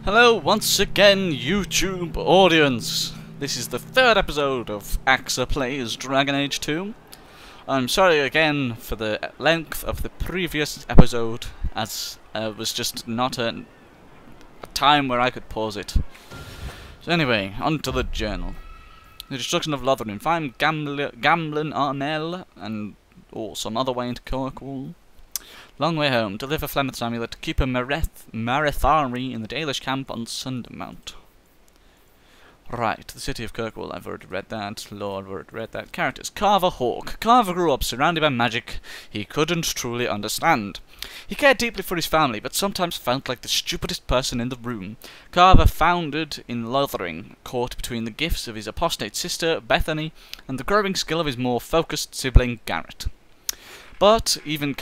Hello once again, YouTube audience. This is the third episode of Axah Plays Dragon Age 2. I'm sorry again for the length of the previous episode, as it was just not a time where I could pause it. So anyway, on to the journal. The destruction of Lothering. Find Gamblin Arnell and some other way into Kirkwall. Long way home. Deliver Flemeth's amulet to keep a Marethari in the Dalish camp on Sundermount. Right, the city of Kirkwall, I've already read that. Lord, I've already read that. Characters. Carver Hawke. Carver grew up surrounded by magic he couldn't truly understand. He cared deeply for his family, but sometimes felt like the stupidest person in the room. Carver foundered in Lothering, caught between the gifts of his apostate sister, Bethany, and the growing skill of his more focused sibling, Garrett. But even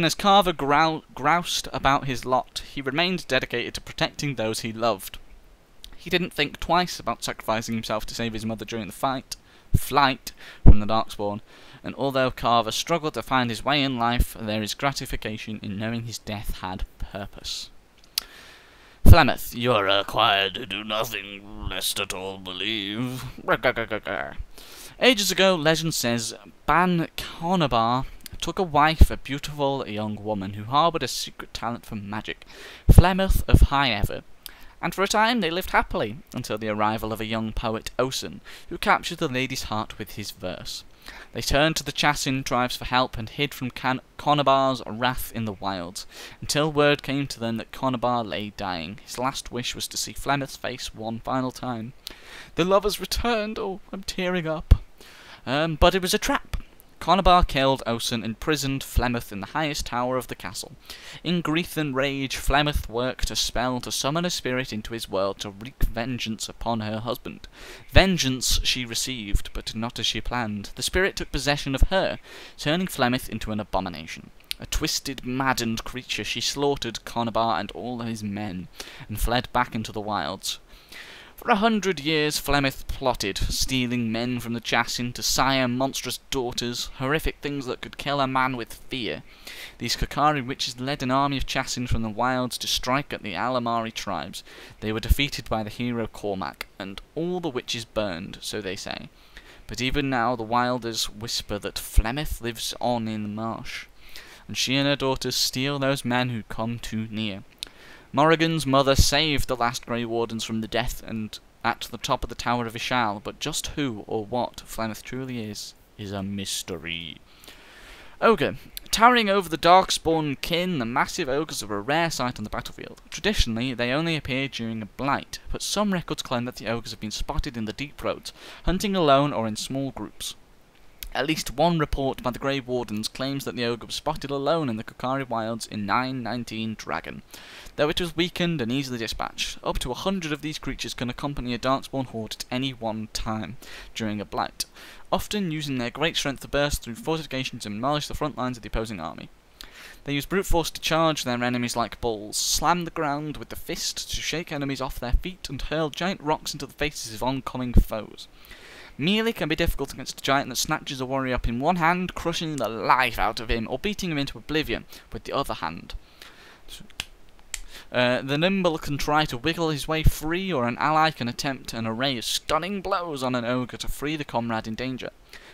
as Carver groused about his lot, he remained dedicated to protecting those he loved. He didn't think twice about sacrificing himself to save his mother during the flight from the Darkspawn, and although Carver struggled to find his way in life, there is gratification in knowing his death had purpose. Flemeth, you are required to do nothing, lest at all believe. Ages ago, legend says, Ban Conabar took a wife, a beautiful young woman who harboured a secret talent for magic, Flemeth of High Ever, and for a time they lived happily, until the arrival of a young poet, Osen, who captured the lady's heart with his verse. They turned to the Chassin tribes for help and hid from Conabar's wrath in the wilds, until word came to them that Conabar lay dying. His last wish was to see Flemeth's face one final time. The lovers returned. Oh, I'm tearing up. But it was a trap. Conabar killed Osen, imprisoned Flemeth in the highest tower of the castle. In grief and rage, Flemeth worked a spell to summon a spirit into his world to wreak vengeance upon her husband. Vengeance she received, but not as she planned. The spirit took possession of her, turning Flemeth into an abomination. A twisted, maddened creature, she slaughtered Conabar and all his men, and fled back into the wilds. For 100 years Flemeth plotted, stealing men from the Chassin to sire monstrous daughters, horrific things that could kill a man with fear. These Kokari witches led an army of Chassin from the wilds to strike at the Alamari tribes. They were defeated by the hero Cormac, and all the witches burned, so they say. But even now the wilders whisper that Flemeth lives on in the marsh, and she and her daughters steal those men who come too near. Morrigan's mother saved the last Grey Wardens from the death and at the top of the Tower of Ishal, but just who or what Flemeth truly is a mystery. Ogre. Towering over the Darkspawn kin, the massive ogres are a rare sight on the battlefield. Traditionally, they only appear during a blight, but some records claim that the ogres have been spotted in the deep roads, hunting alone or in small groups. At least one report by the Grey Wardens claims that the ogre was spotted alone in the Kokari wilds in 919 Dragon. Though it was weakened and easily dispatched, up to 100 of these creatures can accompany a Darkspawn horde at any one time during a blight, often using their great strength to burst through fortifications and demolish the front lines of the opposing army. They use brute force to charge their enemies like bulls, slam the ground with the fist to shake enemies off their feet, and hurl giant rocks into the faces of oncoming foes. Melee can be difficult against a giant that snatches a warrior up in one hand, crushing the life out of him, or beating him into oblivion with the other hand. The nimble can try to wiggle his way free, or an ally can attempt an array of stunning blows on an ogre to free the comrade in danger.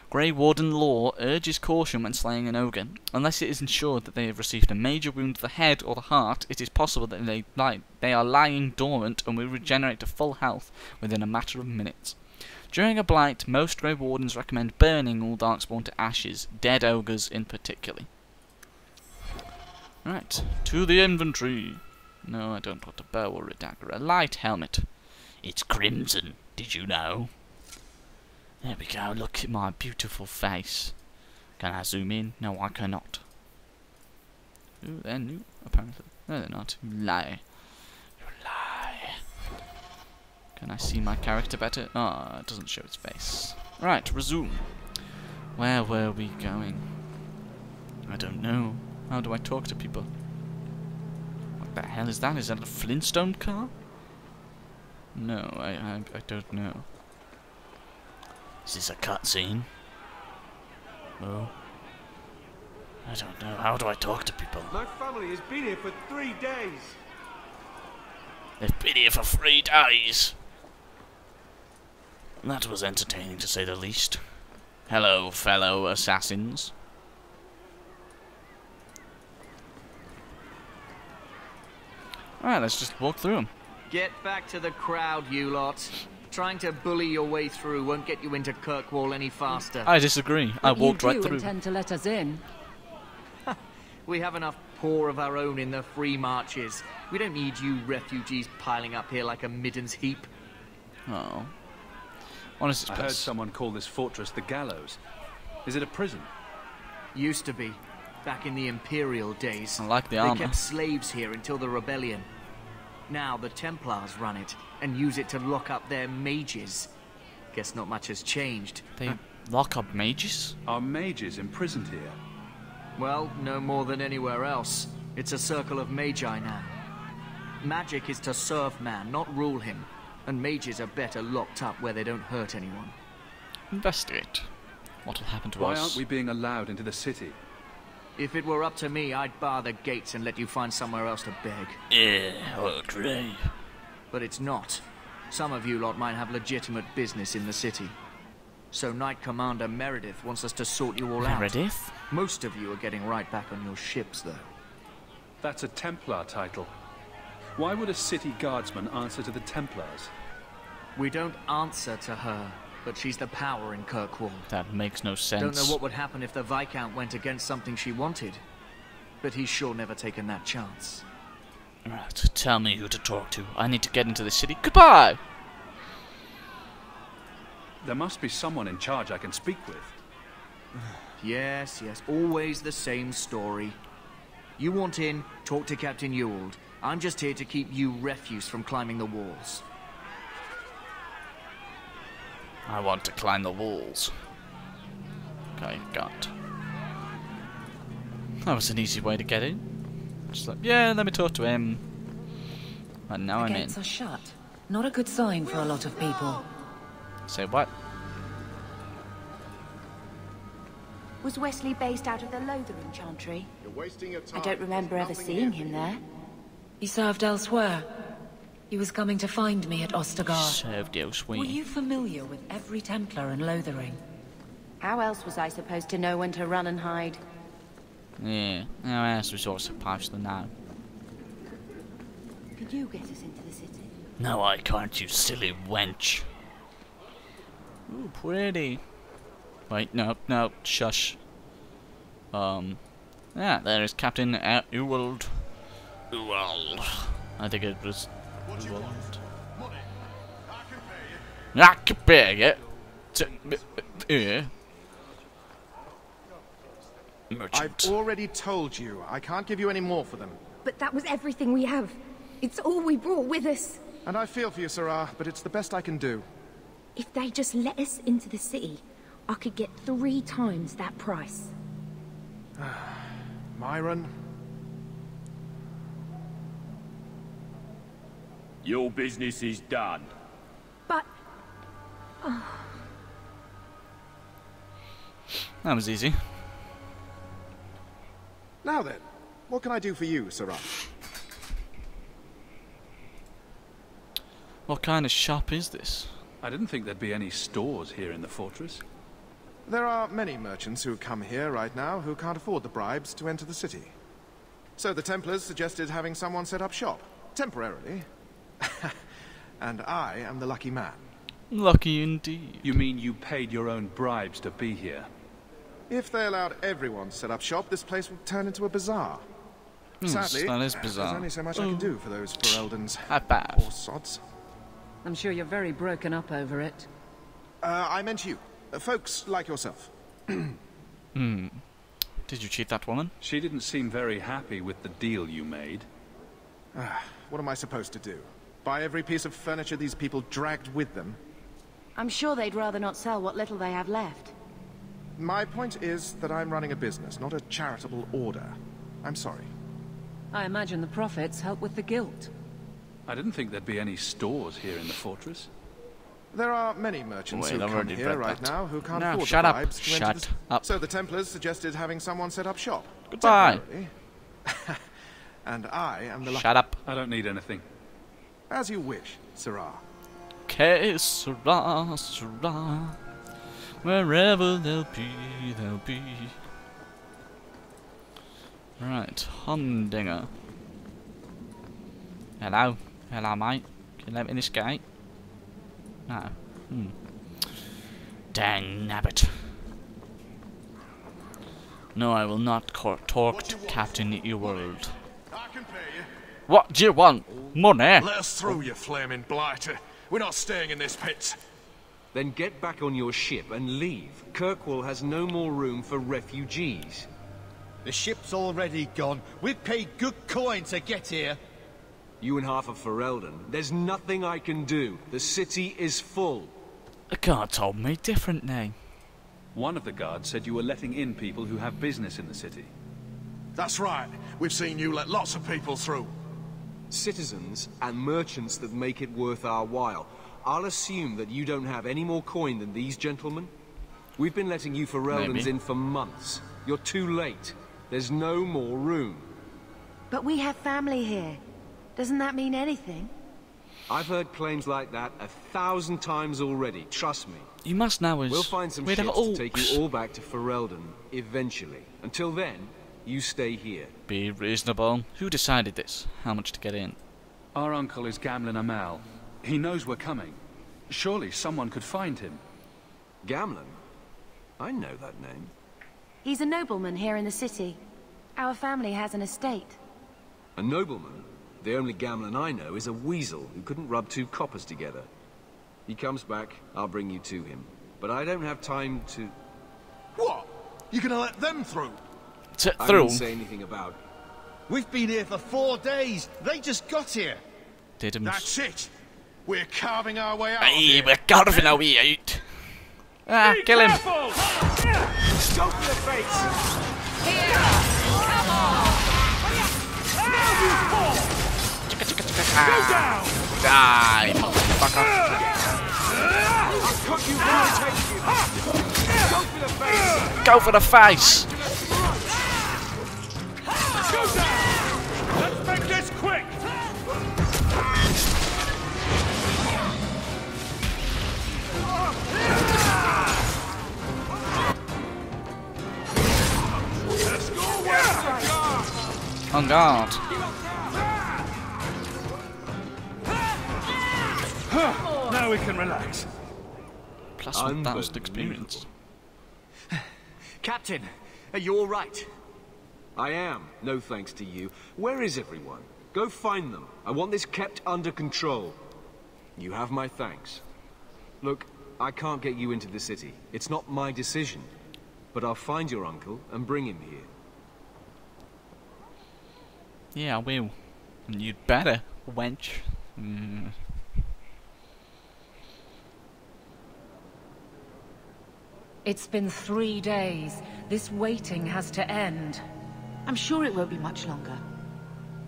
Grey Warden law urges caution when slaying an ogre. Unless it is ensured that they have received a major wound to the head or the heart, it is possible that they are lying dormant and will regenerate to full health within a matter of minutes. During a blight, most Grey Wardens recommend burning all Darkspawn to ashes, dead ogres in particular. Right, to the inventory. No, I don't want a bow or a dagger. A light helmet. It's crimson, did you know? There we go, look at my beautiful face. Can I zoom in? No, I cannot. Ooh, they're new, apparently. No, they're not. You lie. You lie. Can I see my character better? Ah, it doesn't show its face. Right, resume. Where were we going? I don't know. How do I talk to people? What the hell is that? Is that a Flintstone car? No, I don't know. Is this a cutscene? Oh. I don't know. How do I talk to people? My family has been here for 3 days. They've been here for 3 days. That was entertaining, to say the least. Hello, fellow assassins. Alright, let's just walk through them. Get back to the crowd, you lot. Trying to bully your way through won't get you into Kirkwall any faster. I disagree. I walked right through. You intend to let us in? We have enough poor of our own in the free marches. We don't need you refugees piling up here like a middens heap. Oh. Honestly, I heard someone call this fortress the Gallows. Is it a prison? Used to be. Back in the Imperial days. I like the armor. They kept slaves here until the rebellion. Now the Templars run it and use it to lock up their mages. Guess not much has changed. They lock up mages? Are mages imprisoned here? Well, no more than anywhere else. It's a circle of magi now. Magic is to serve man, not rule him. And mages are better locked up where they don't hurt anyone. Investigate. What will happen to Why us? aren't we being allowed into the city? If it were up to me, I'd bar the gates and let you find somewhere else to beg. Yeah, I agree. But it's not. Some of you lot might have legitimate business in the city. So Knight Commander Meredith wants us to sort you all out. Meredith? Most of you are getting right back on your ships, though. That's a Templar title. Why would a city guardsman answer to the Templars? We don't answer to her, but she's the power in Kirkwall. That makes no sense. Don't know what would happen if the Viscount went against something she wanted. But he's sure never taken that chance. Right, tell me who to talk to. I need to get into the city. Goodbye! There must be someone in charge I can speak with. Yes, always the same story. You want in, talk to Captain Ewald. I'm just here to keep you refuse from climbing the walls. I want to climb the walls. Okay, got. That was an easy way to get in. Just like, yeah, let me talk to him. And now I'm in. Gates are shut. Not a good sign for a lot of people. Say what? Was Wesley based out of the Lothering Chantry? You're wasting your time. I don't remember ever seeing him there. He served elsewhere. He was coming to find me at Ostergard. Served elsewhere. Were you familiar with every Templar in Lothering? How else was I supposed to know when to run and hide? Yeah, how else was I supposed to know? Could you get us into the city? No, I can't, you silly wench. Ooh, pretty. Wait, no, shush. Yeah, there is Captain Ewald. I think it was Ewald. I can pay it. Yeah. Merchant. I've already told you, I can't give you any more for them. But that was everything we have. It's all we brought with us. And I feel for you, Sarah, but it's the best I can do. If they just let us into the city, I could get 3 times that price. Myron? Your business is done. But... That was easy. Now then, what can I do for you, Sarah? What kind of shop is this? I didn't think there'd be any stores here in the fortress. There are many merchants who come here right now who can't afford the bribes to enter the city. So the Templars suggested having someone set up shop, temporarily. And I am the lucky man. Lucky indeed. You mean you paid your own bribes to be here? If they allowed everyone to set up shop, this place would turn into a bazaar. Sadly, that is bizarre. there's only so much I can do for those Fereldans. High five. Poor sods. I'm sure you're very broken up over it. I meant you. Folks like yourself. Did you cheat that woman? She didn't seem very happy with the deal you made. What am I supposed to do? Buy every piece of furniture these people dragged with them? I'm sure they'd rather not sell what little they have left. My point is that I'm running a business, not a charitable order. I'm sorry. I imagine the profits help with the guilt. I didn't think there'd be any stores here in the fortress. There are many merchants who come here right now who can't afford the bribes to enter Shut up. So the Templars suggested having someone set up shop. Goodbye. Temporarily. And I am the lucky... Shut up. I don't need anything. As you wish, Sirrah. Okay, Sirrah, Sirrah. Wherever they'll be, they'll be. Right, Humdinger. Hello. Hello, mate. Can you let me in this gate? No. Dang nabbit. No, I will not talk to Captain Ewald. I can pay you. What do you want? Money? Let us through, you flaming blighter. We're not staying in this pit. Then get back on your ship and leave. Kirkwall has no more room for refugees. The ship's already gone. We've paid good coin to get here. You and half of Ferelden. There's nothing I can do. The city is full. The guard told me differently. One of the guards said you were letting in people who have business in the city. That's right. We've seen you let lots of people through. Citizens and merchants that make it worth our while. I'll assume that you don't have any more coin than these gentlemen. We've been letting you Fereldans in for months. You're too late. There's no more room. But we have family here. Doesn't that mean anything? I've heard claims like that 1,000 times already. Trust me. You must know us. We'll find some ships to take you all back to Ferelden eventually. Until then, you stay here. Be reasonable. Who decided this? How much to get in? Our uncle is Gamlen Amal. He knows we're coming. Surely someone could find him. Gamlen? I know that name. He's a nobleman here in the city. Our family has an estate. A nobleman? The only Gamlen I know is a weasel who couldn't rub 2 coppers together. He comes back, I'll bring you to him. But I don't have time to... What? You gonna let them through? I didn't say anything about... We've been here for 4 days. They just got here. That's it. We're carving our way out. Hey, we're carving our way out. Ah, kill him. Go for the face! Here! Come on! Now you fall! Go down! Die, motherfucker. I'll cut you when I take you! Go for the face! Go for the face! Go down! Let's make this quick! Let's go! On guard. Now we can relax. Plus 1,000 experience. Captain, are you all right? I am, no thanks to you. Where is everyone? Go find them. I want this kept under control. You have my thanks. Look, I can't get you into the city. It's not my decision. But I'll find your uncle and bring him here. Yeah, I will. And you'd better, wench. It's been 3 days. This waiting has to end. I'm sure it won't be much longer.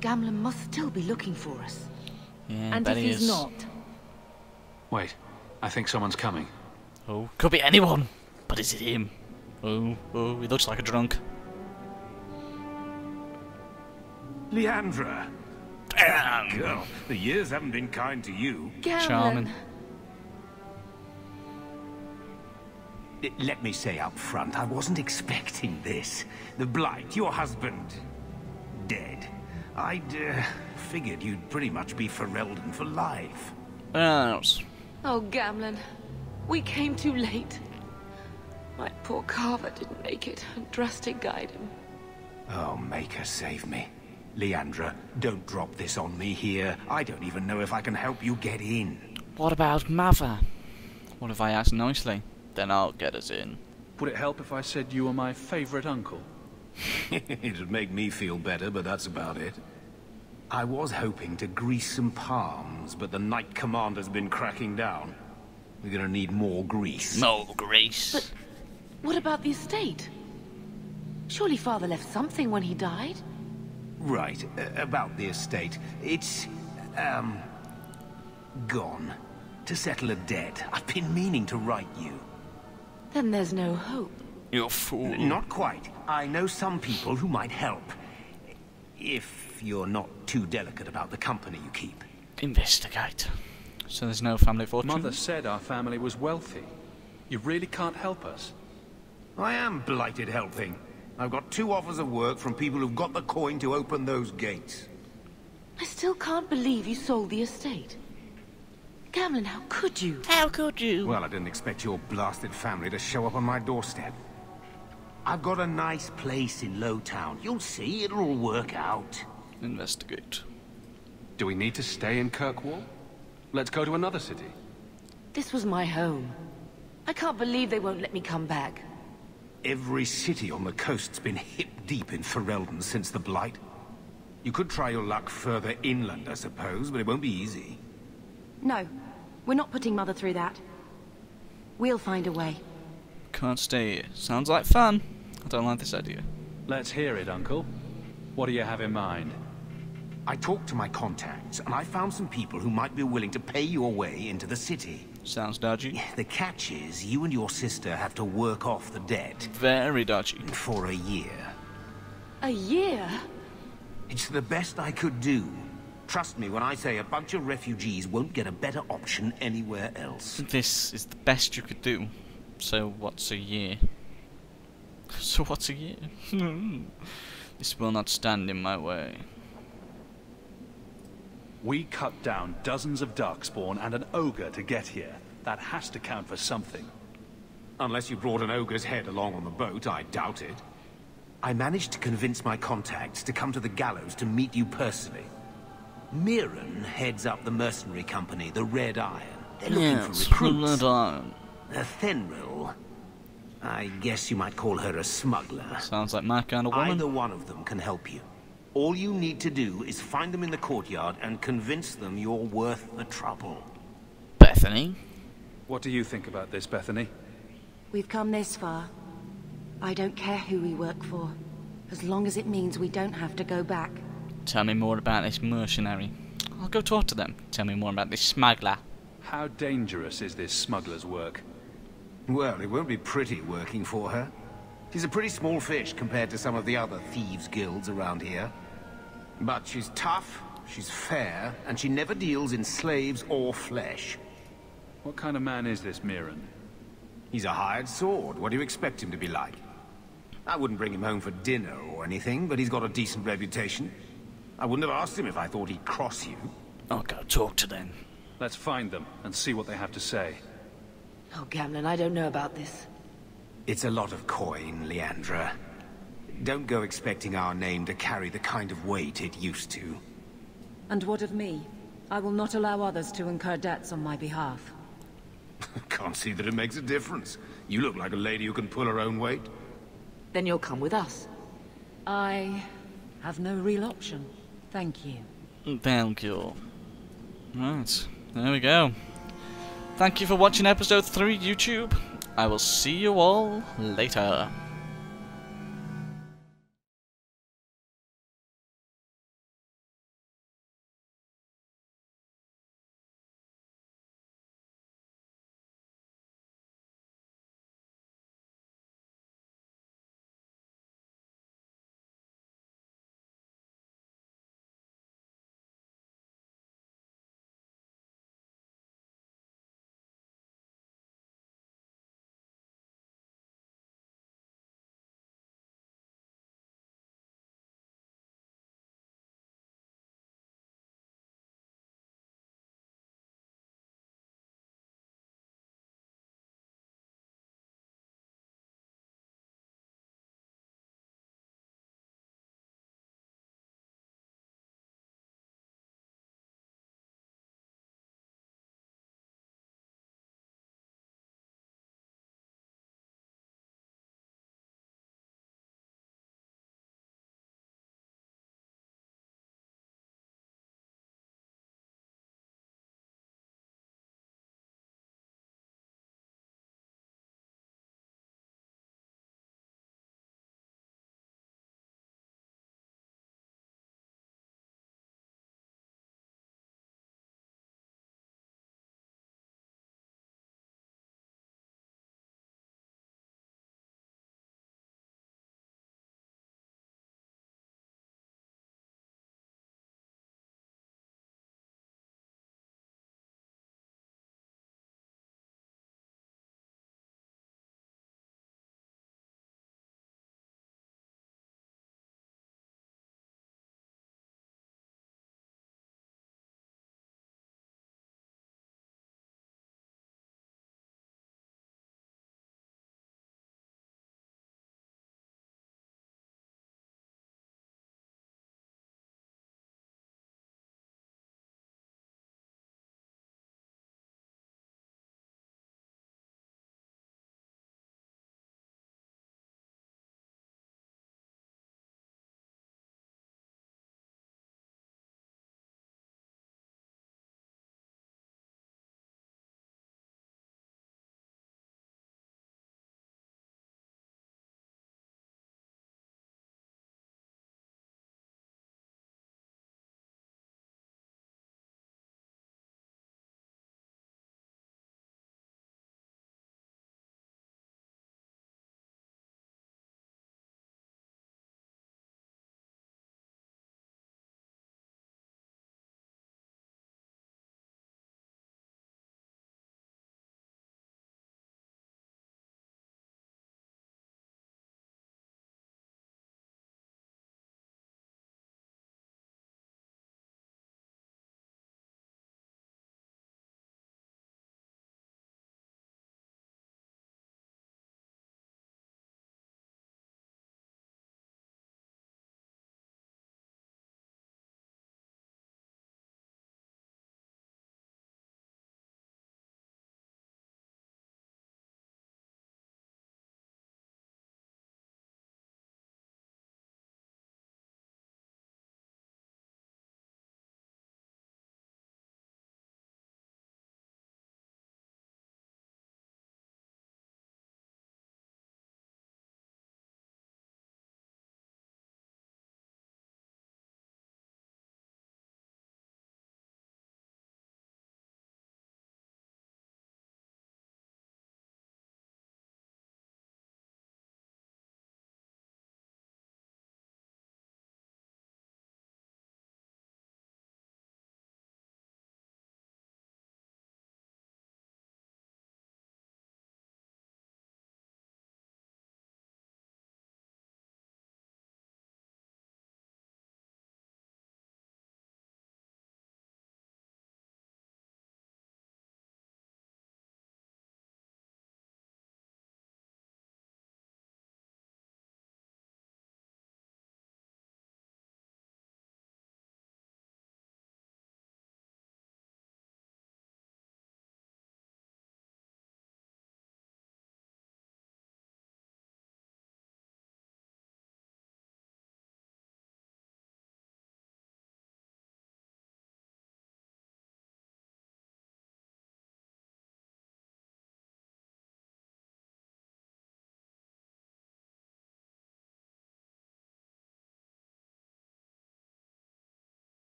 Gamlen must still be looking for us. Yeah, And if he's not? Wait, I think someone's coming. Oh, could be anyone. But is it him? Oh, he looks like a drunk. Leandra. Damn. Girl, the years haven't been kind to you. Charming. Let me say up front, I wasn't expecting this. The Blight, your husband, dead. I'd figured you'd pretty much be Ferelden for life. Oh, Gamlen. We came too late. My poor Carver didn't make it, and Drastic guide him. Oh, make her save me. Leandra, don't drop this on me here. I don't even know if I can help you get in. What about Mother? What if I ask nicely? Then I'll get us in. Would it help if I said you were my favorite uncle? It'd make me feel better, but that's about it. I was hoping to grease some palms, but the Knight Commander's been cracking down. We're gonna need more grease. More grease. But what about the estate? Surely Father left something when he died? Right, about the estate. It's, gone. To settle a debt. I've been meaning to write you. Then there's no hope. You fool. Not quite. I know some people who might help. If you're not too delicate about the company you keep. Investigate. So there's no family fortune? Mother said our family was wealthy. You really can't help us? I am blighted helping. I've got 2 offers of work from people who've got the coin to open those gates. I still can't believe you sold the estate. Gamlin, how could you? How could you? Well, I didn't expect your blasted family to show up on my doorstep. I've got a nice place in Lowtown. You'll see, it'll all work out. Investigate. Do we need to stay in Kirkwall? Let's go to another city. This was my home. I can't believe they won't let me come back. Every city on the coast's been hip-deep in Ferelden since the Blight. You could try your luck further inland, I suppose, but it won't be easy. No, we're not putting Mother through that. We'll find a way. Can't stay here. Sounds like fun. I don't like this idea. Let's hear it, Uncle. What do you have in mind? I talked to my contacts, and I found some people who might be willing to pay your way into the city. Sounds dodgy. The catch is, you and your sister have to work off the debt. Very dodgy. For a year. A year? It's the best I could do. Trust me when I say a bunch of refugees won't get a better option anywhere else. This is the best you could do. So what's a year? So what's a year? This will not stand in my way. We cut down dozens of darkspawn and an ogre to get here. That has to count for something. Unless you brought an ogre's head along on the boat, I doubt it. I managed to convince my contacts to come to the Gallows to meet you personally. Mirren heads up the mercenary company, the Red Iron. They're looking for recruits. Red Iron. Thenril. I guess you might call her a smuggler. Sounds like my kind of woman. Either one of them can help you. All you need to do is find them in the courtyard and convince them you're worth the trouble. Bethany? What do you think about this, Bethany? We've come this far. I don't care who we work for, as long as it means we don't have to go back. Tell me more about this mercenary. I'll go talk to them. Tell me more about this smuggler. How dangerous is this smuggler's work? Well, it won't be pretty working for her. She's a pretty small fish compared to some of the other thieves' guilds around here. But she's tough, she's fair, and she never deals in slaves or flesh. What kind of man is this Mirren? He's a hired sword. What do you expect him to be like? I wouldn't bring him home for dinner or anything, but he's got a decent reputation. I wouldn't have asked him if I thought he'd cross you. I'll go talk to them. Let's find them and see what they have to say. Oh, Gamlin, I don't know about this. It's a lot of coin, Leandra. Don't go expecting our name to carry the kind of weight it used to. And what of me? I will not allow others to incur debts on my behalf. Can't see that it makes a difference. You look like a lady who can pull her own weight. Then you'll come with us. I have no real option. Thank you. Thank you. Right, there we go. Thank you for watching episode 3, YouTube. I will see you all later.